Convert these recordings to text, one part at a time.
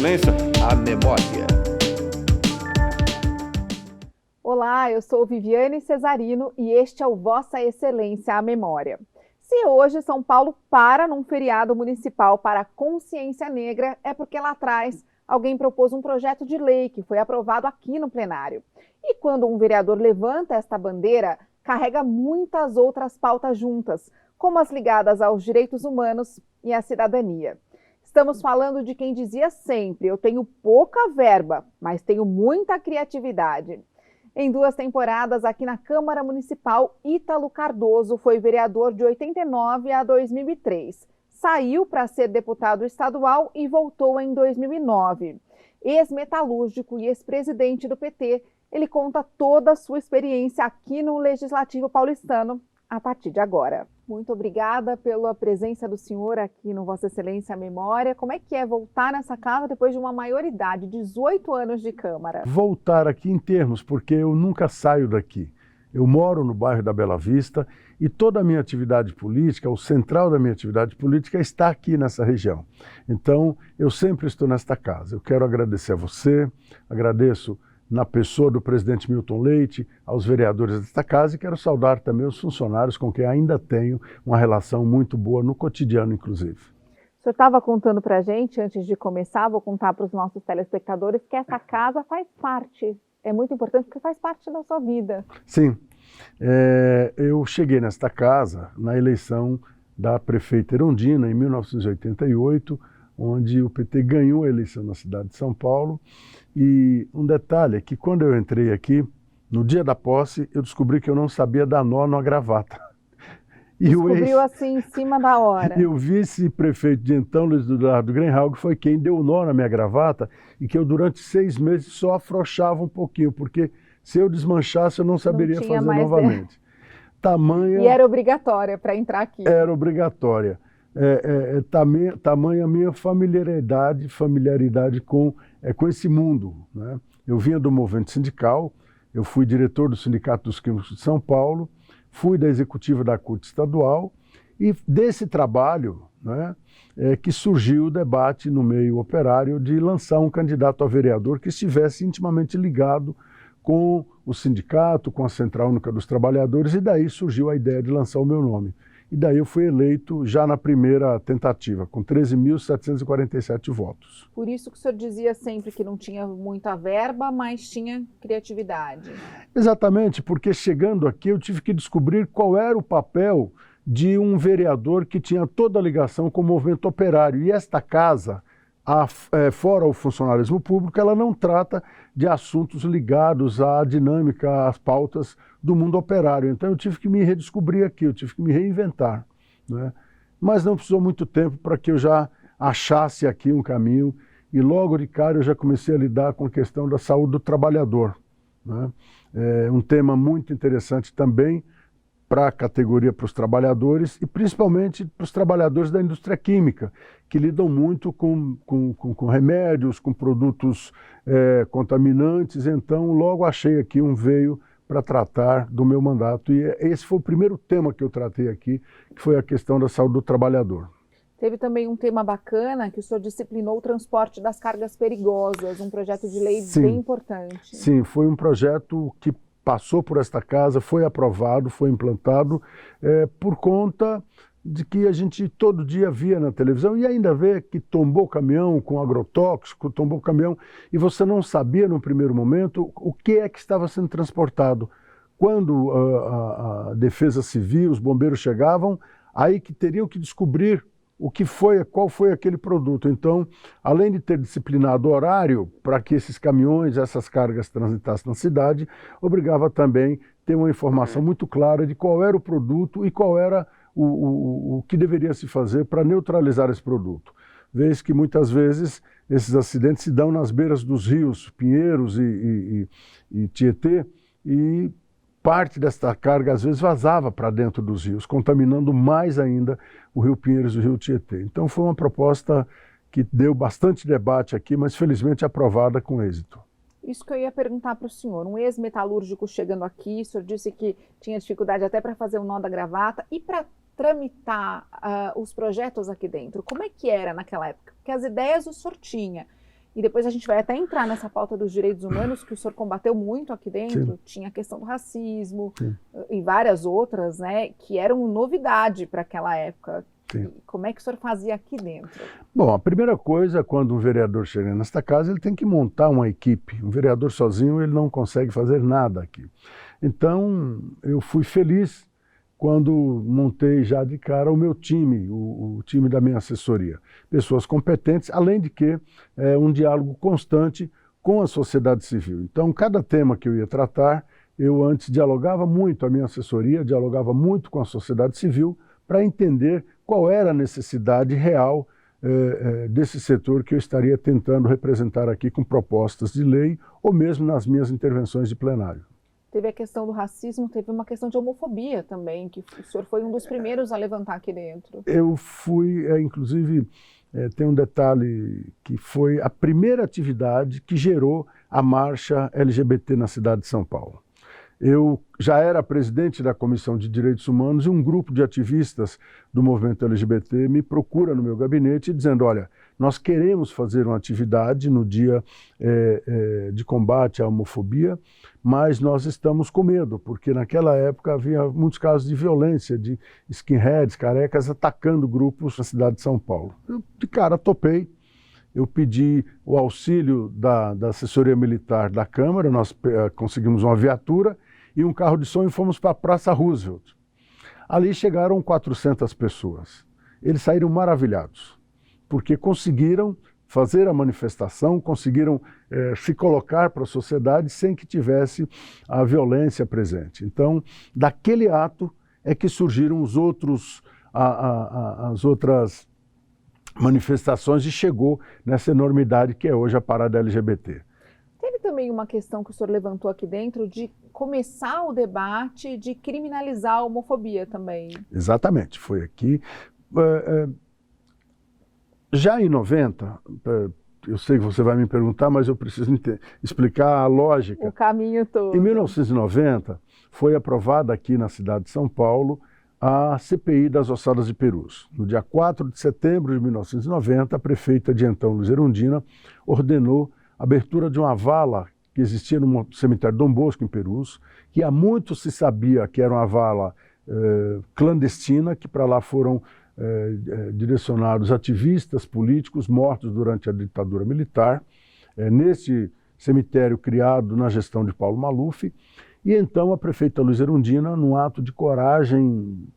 Excelência, a memória. Olá, eu sou Viviane Cesarino e este é o Vossa Excelência, a memória. Se hoje São Paulo para num feriado municipal para a consciência negra, é porque lá atrás alguém propôs um projeto de lei que foi aprovado aqui no plenário. E quando um vereador levanta esta bandeira, carrega muitas outras pautas juntas, como as ligadas aos direitos humanos e à cidadania. Estamos falando de quem dizia sempre: eu tenho pouca verba, mas tenho muita criatividade. Em 2 temporadas aqui na Câmara Municipal, Ítalo Cardoso foi vereador de 89 a 2003. Saiu para ser deputado estadual e voltou em 2009. Ex-metalúrgico e ex-presidente do PT, ele conta toda a sua experiência aqui no Legislativo paulistano a partir de agora. Muito obrigada pela presença do senhor aqui no Vossa Excelência a Memória. Como é que é voltar nessa casa depois de uma maioridade, 18 anos de Câmara? Voltar aqui em termos, porque eu nunca saio daqui. Eu moro no bairro da Bela Vista e toda a minha atividade política, o central da minha atividade política está aqui nessa região. Então, eu sempre estou nesta casa. Eu quero agradecer a você, agradeço na pessoa do presidente Milton Leite, aos vereadores desta casa, e quero saudar também os funcionários com quem ainda tenho uma relação muito boa no cotidiano, inclusive. O senhor estava contando para a gente, antes de começar, vou contar para os nossos telespectadores, que essa casa faz parte, é muito importante porque faz parte da sua vida. Sim, eu cheguei nesta casa na eleição da prefeita Erundina, em 1988, onde o PT ganhou a eleição na cidade de São Paulo. E um detalhe é que quando eu entrei aqui, no dia da posse, eu descobri que eu não sabia dar nó na gravata. E descobriu assim em cima da hora. E o vice-prefeito de então, Luiz Eduardo Greenhalgh, foi quem deu nó na minha gravata e que eu durante 6 meses só afrouxava um pouquinho, porque se eu desmanchasse eu não saberia fazer novamente. Tamanha... E era obrigatória para entrar aqui. Era obrigatória. Tamanha a minha familiaridade com esse mundo, né? Eu vinha do movimento sindical, eu fui diretor do Sindicato dos Químicos de São Paulo, fui da executiva da CUT estadual e desse trabalho, né, que surgiu o debate no meio operário de lançar um candidato a vereador que estivesse intimamente ligado com o sindicato, com a Central Única dos Trabalhadores, e daí surgiu a ideia de lançar o meu nome. E daí eu fui eleito já na primeira tentativa, com 13.747 votos. Por isso que o senhor dizia sempre que não tinha muita verba, mas tinha criatividade. Exatamente, porque chegando aqui eu tive que descobrir qual era o papel de um vereador que tinha toda a ligação com o movimento operário. E esta casa, fora o funcionalismo público, ela não trata de assuntos ligados à dinâmica, às pautas do mundo operário. Então eu tive que me redescobrir aqui, eu tive que me reinventar, né? Mas não precisou muito tempo para que eu já achasse aqui um caminho e logo de cara eu já comecei a lidar com a questão da saúde do trabalhador, né? É um tema muito interessante também para a categoria, para os trabalhadores e principalmente para os trabalhadores da indústria química, que lidam muito com remédios, com produtos contaminantes. Então logo achei aqui um veio para tratar do meu mandato e esse foi o primeiro tema que eu tratei aqui, que foi a questão da saúde do trabalhador. Teve também um tema bacana que o senhor disciplinou o transporte das cargas perigosas, um projeto de lei bem importante. Sim, foi um projeto que passou por esta casa, foi aprovado, foi implantado por conta de que a gente todo dia via na televisão e ainda vê que tombou caminhão com agrotóxico, tombou caminhão e você não sabia no primeiro momento o que é que estava sendo transportado. Quando a Defesa Civil, os bombeiros chegavam, aí que teriam que descobrir qual foi aquele produto. Então, além de ter disciplinado o horário para que esses caminhões, essas cargas transitassem na cidade, obrigava também ter uma informação muito clara de qual era o produto e qual era o que deveria se fazer para neutralizar esse produto. Vês que muitas vezes esses acidentes se dão nas beiras dos rios Pinheiros e Tietê, e parte desta carga às vezes vazava para dentro dos rios, contaminando mais ainda o Rio Pinheiros e o Rio Tietê. Então foi uma proposta que deu bastante debate aqui, mas felizmente aprovada com êxito. Isso que eu ia perguntar para o senhor, um ex-metalúrgico chegando aqui, o senhor disse que tinha dificuldade até para fazer o nó da gravata e para tramitar os projetos aqui dentro. Como é que era naquela época? Porque as ideias o senhor tinha. E depois a gente vai até entrar nessa pauta dos direitos humanos, que o senhor combateu muito aqui dentro. Sim. Tinha a questão do racismo, Sim. E várias outras, né, que eram novidade para aquela época. Sim. E como é que o senhor fazia aqui dentro? Bom, a primeira coisa, quando um vereador chega nesta casa, ele tem que montar uma equipe. Um vereador sozinho, ele não consegue fazer nada aqui. Então, eu fui feliz quando montei já de cara o meu time, o time da minha assessoria. Pessoas competentes, além de que um diálogo constante com a sociedade civil. Então, cada tema que eu ia tratar, eu antes dialogava muito, a minha assessoria dialogava muito com a sociedade civil para entender qual era a necessidade real desse setor que eu estaria tentando representar aqui com propostas de lei ou mesmo nas minhas intervenções de plenário. Teve a questão do racismo, teve uma questão de homofobia também, que o senhor foi um dos primeiros a levantar aqui dentro. Eu fui, inclusive, tem um detalhe que foi a primeira atividade que gerou a marcha LGBT na cidade de São Paulo. Eu já era presidente da Comissão de Direitos Humanos e um grupo de ativistas do movimento LGBT me procura no meu gabinete dizendo, olha, nós queremos fazer uma atividade no dia de combate à homofobia, mas nós estamos com medo, porque naquela época havia muitos casos de violência, de skinheads, carecas, atacando grupos na cidade de São Paulo. Eu, de cara, topei. Eu pedi o auxílio da assessoria militar da Câmara, nós conseguimos uma viatura e um carro de som e fomos para a Praça Roosevelt. Ali chegaram 400 pessoas. Eles saíram maravilhados, porque conseguiram fazer a manifestação, conseguiram se colocar para a sociedade sem que tivesse a violência presente. Então, daquele ato é que surgiram os outros, as outras manifestações e chegou nessa enormidade que é hoje a parada LGBT. Teve também uma questão que o senhor levantou aqui dentro de começar o debate de criminalizar a homofobia também. Exatamente, foi aqui. Já em 90, eu sei que você vai me perguntar, mas eu preciso explicar a lógica. O caminho todo. Em 1990, foi aprovada aqui na cidade de São Paulo a CPI das ossadas de perus. No dia 4 de setembro de 1990, a prefeita de então, Luiz Erundina, ordenou a abertura de uma vala que existia no cemitério Dom Bosco, em Perus, que há muito se sabia que era uma vala clandestina, que para lá foram direcionados ativistas políticos mortos durante a ditadura militar, nesse cemitério criado na gestão de Paulo Maluf. E então a prefeita Luiz Erundina, num ato de coragem...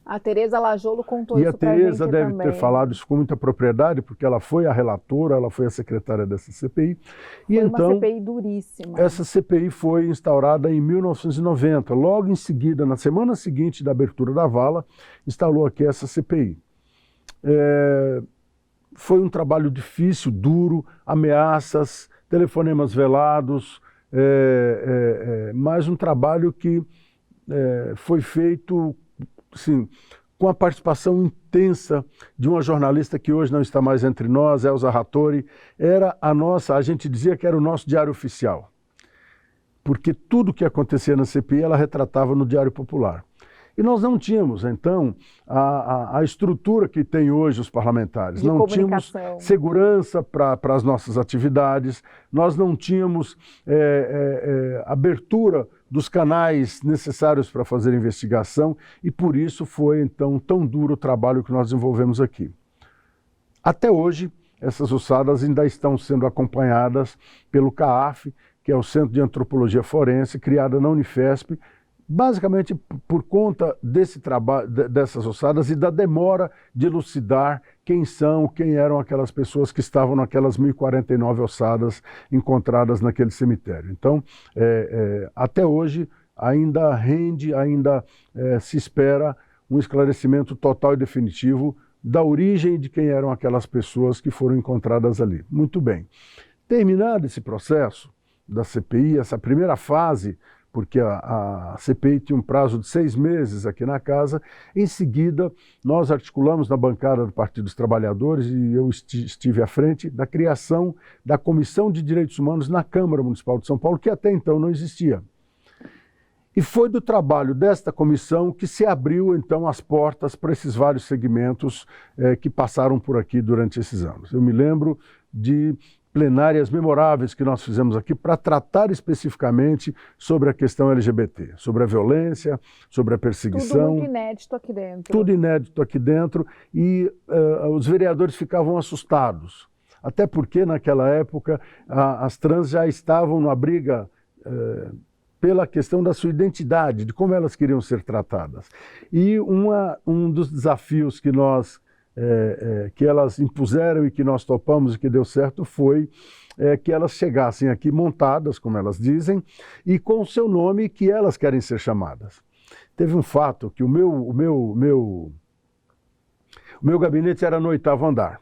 A Tereza Lajolo contou isso pra gente. E a Tereza deve ter falado isso com muita propriedade, porque ela foi a relatora, ela foi a secretária dessa CPI. Foi uma CPI duríssima. Essa CPI foi instaurada em 1990. Logo em seguida, na semana seguinte da abertura da vala, instalou aqui essa CPI. Foi um trabalho difícil, duro, ameaças, telefonemas velados, mas um trabalho que foi feito assim, com a participação intensa de uma jornalista que hoje não está mais entre nós, Elza Rattori. Era a gente dizia que era o nosso diário oficial, porque tudo que acontecia na CPI ela retratava no Diário Popular. E nós não tínhamos, então, a estrutura que tem hoje os parlamentares. Não tínhamos segurança para as nossas atividades, nós não tínhamos abertura dos canais necessários para fazer investigação e por isso foi, então, tão duro o trabalho que nós desenvolvemos aqui. Até hoje, essas ossadas ainda estão sendo acompanhadas pelo CAAF, que é o Centro de Antropologia Forense, criado na Unifesp, basicamente por conta desse trabalho, dessas ossadas e da demora de elucidar quem eram aquelas pessoas que estavam naquelas 1.049 ossadas encontradas naquele cemitério. Então, até hoje, ainda se espera um esclarecimento total e definitivo da origem de quem eram aquelas pessoas que foram encontradas ali. Muito bem. Terminado esse processo da CPI, essa primeira fase, porque a CPI tinha um prazo de 6 meses aqui na casa. Em seguida, nós articulamos na bancada do Partido dos Trabalhadores, e eu estive à frente da criação da Comissão de Direitos Humanos na Câmara Municipal de São Paulo, que até então não existia. E foi do trabalho desta comissão que se abriu, então, as portas para esses vários segmentos que passaram por aqui durante esses anos. Eu me lembro de plenárias memoráveis que nós fizemos aqui para tratar especificamente sobre a questão LGBT, sobre a violência, sobre a perseguição. Tudo muito inédito aqui dentro. Tudo inédito aqui dentro e os vereadores ficavam assustados. Até porque, naquela época, as trans já estavam numa briga pela questão da sua identidade, de como elas queriam ser tratadas. E um dos desafios que que elas impuseram e que nós topamos e que deu certo foi que elas chegassem aqui montadas, como elas dizem, e com o seu nome que elas querem ser chamadas. Teve um fato que o meu gabinete era no 8º andar.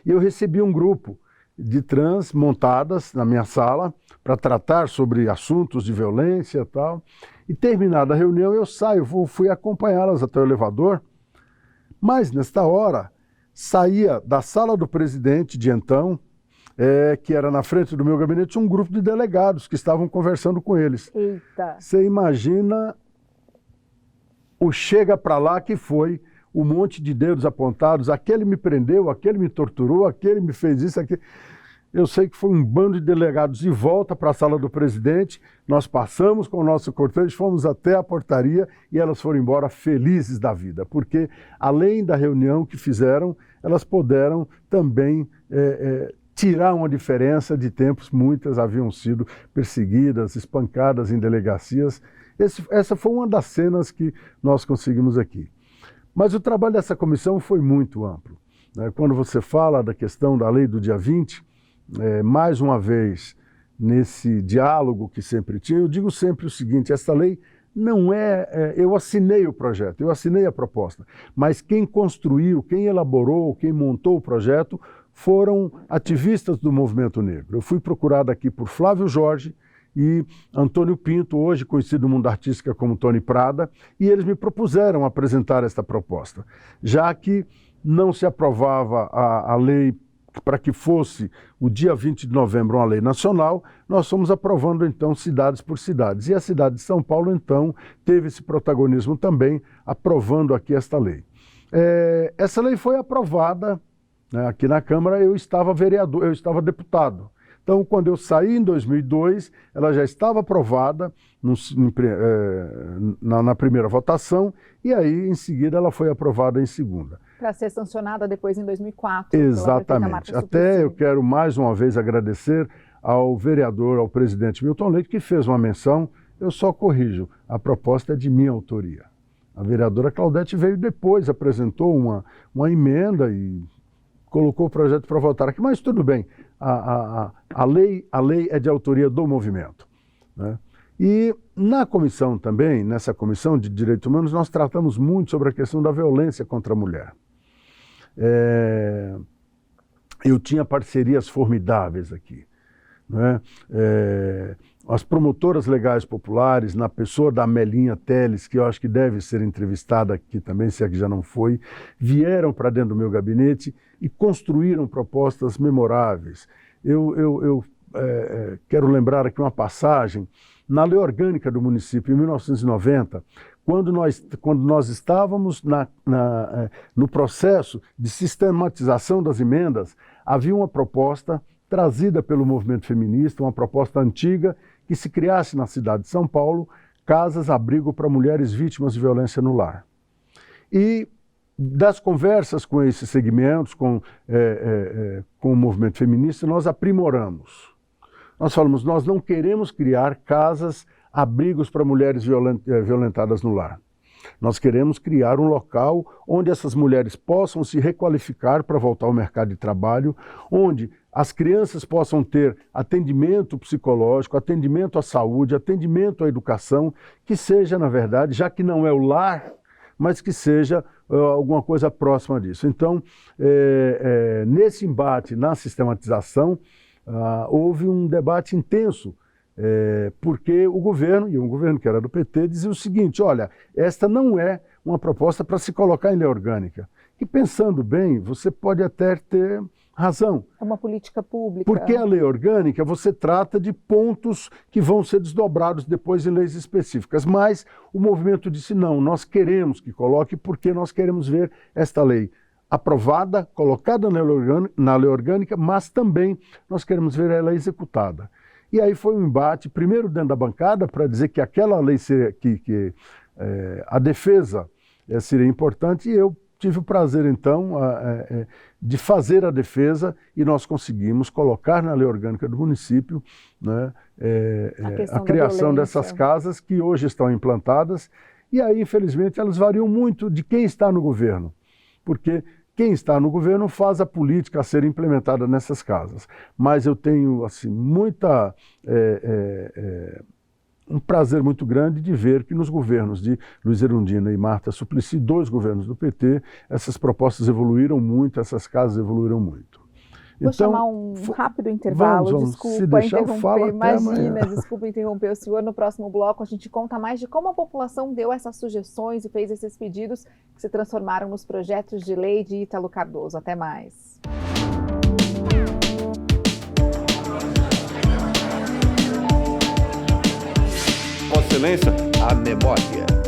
E eu recebi um grupo de trans montadas na minha sala para tratar sobre assuntos de violência e tal. E terminada a reunião eu saio, fui acompanhá-las até o elevador. Mas, nesta hora, saía da sala do presidente de então, que era na frente do meu gabinete, um grupo de delegados que estavam conversando com eles. Eita! Você imagina o chega para lá que foi um monte de dedos apontados, aquele me prendeu, aquele me torturou, aquele me fez isso, aquele... Eu sei que foi um bando de delegados de volta para a sala do presidente, nós passamos com o nosso cortejo, fomos até a portaria e elas foram embora felizes da vida, porque além da reunião que fizeram, elas puderam também tirar uma diferença de tempos, muitas haviam sido perseguidas, espancadas em delegacias. Essa foi uma das cenas que nós conseguimos aqui. Mas o trabalho dessa comissão foi muito amplo, né? Quando você fala da questão da lei do dia 20, mais uma vez, nesse diálogo que sempre tinha, eu digo sempre o seguinte, essa lei não eu assinei o projeto, eu assinei a proposta, mas quem construiu, quem elaborou, quem montou o projeto foram ativistas do movimento negro. Eu fui procurado aqui por Flávio Jorge e Antônio Pinto, hoje conhecido no mundo artístico como Tony Prada, e eles me propuseram apresentar esta proposta, já que não se aprovava a lei para que fosse o dia 20 de novembro uma lei nacional, nós fomos aprovando então cidades por cidades. E a cidade de São Paulo então teve esse protagonismo também, aprovando aqui esta lei. Essa lei foi aprovada, né, aqui na Câmara, eu estava vereador, eu estava deputado. Então, quando eu saí em 2002, ela já estava aprovada na primeira votação e aí, em seguida, ela foi aprovada em segunda. Para ser sancionada depois em 2004. Exatamente. Até eu quero mais uma vez agradecer ao vereador, ao presidente Milton Leite, que fez uma menção, eu só corrijo, a proposta é de minha autoria. A vereadora Claudete veio depois, apresentou uma emenda e colocou o projeto para votar aqui, mas tudo bem, a lei é de autoria do movimento, né? E na comissão também, nessa comissão de direitos humanos, nós tratamos muito sobre a questão da violência contra a mulher. Eu tinha parcerias formidáveis aqui, né? As promotoras legais populares, na pessoa da Amelinha Teles, que eu acho que deve ser entrevistada aqui também, se é que já não foi, vieram para dentro do meu gabinete e construíram propostas memoráveis. Eu quero lembrar aqui uma passagem, na lei orgânica do município, em 1990, quando nós estávamos no processo de sistematização das emendas, havia uma proposta trazida pelo movimento feminista, uma proposta antiga, que se criasse na cidade de São Paulo casas-abrigo para mulheres vítimas de violência no lar. E das conversas com esses segmentos, com o movimento feminista, nós aprimoramos. Nós falamos, nós não queremos criar casas-abrigos para mulheres violentadas no lar. Nós queremos criar um local onde essas mulheres possam se requalificar para voltar ao mercado de trabalho, onde as crianças possam ter atendimento psicológico, atendimento à saúde, atendimento à educação, que seja, na verdade, já que não é o lar, mas que seja alguma coisa próxima disso. Então, nesse embate, na sistematização, houve um debate intenso, porque o governo, e um governo que era do PT, dizia o seguinte, olha, esta não é uma proposta para se colocar em lei orgânica. E pensando bem, você pode até ter razão. É uma política pública. Porque a lei orgânica, você trata de pontos que vão ser desdobrados depois em leis específicas. Mas o movimento disse, não, nós queremos que coloque porque nós queremos ver esta lei aprovada, colocada na lei orgânica, mas também nós queremos ver ela executada. E aí foi um embate, primeiro dentro da bancada, para dizer que aquela lei seria, a defesa seria importante, e eu tive o prazer, então, de fazer a defesa, e nós conseguimos colocar na lei orgânica do município, né, a criação dessas casas que hoje estão implantadas, e aí, infelizmente, elas variam muito de quem está no governo, porque quem está no governo faz a política a ser implementada nessas casas. Mas eu tenho assim, um prazer muito grande de ver que nos governos de Luiz Erundina e Marta Suplicy, 2 governos do PT, essas propostas evoluíram muito, essas casas evoluíram muito. Vou chamar um rápido intervalo, vamos, desculpa se deixar, interromper, imagina, desculpa interromper o senhor. No próximo bloco a gente conta mais de como a população deu essas sugestões e fez esses pedidos que se transformaram nos projetos de lei de Ítalo Cardoso. Até mais. Vossa Excelência, a memória.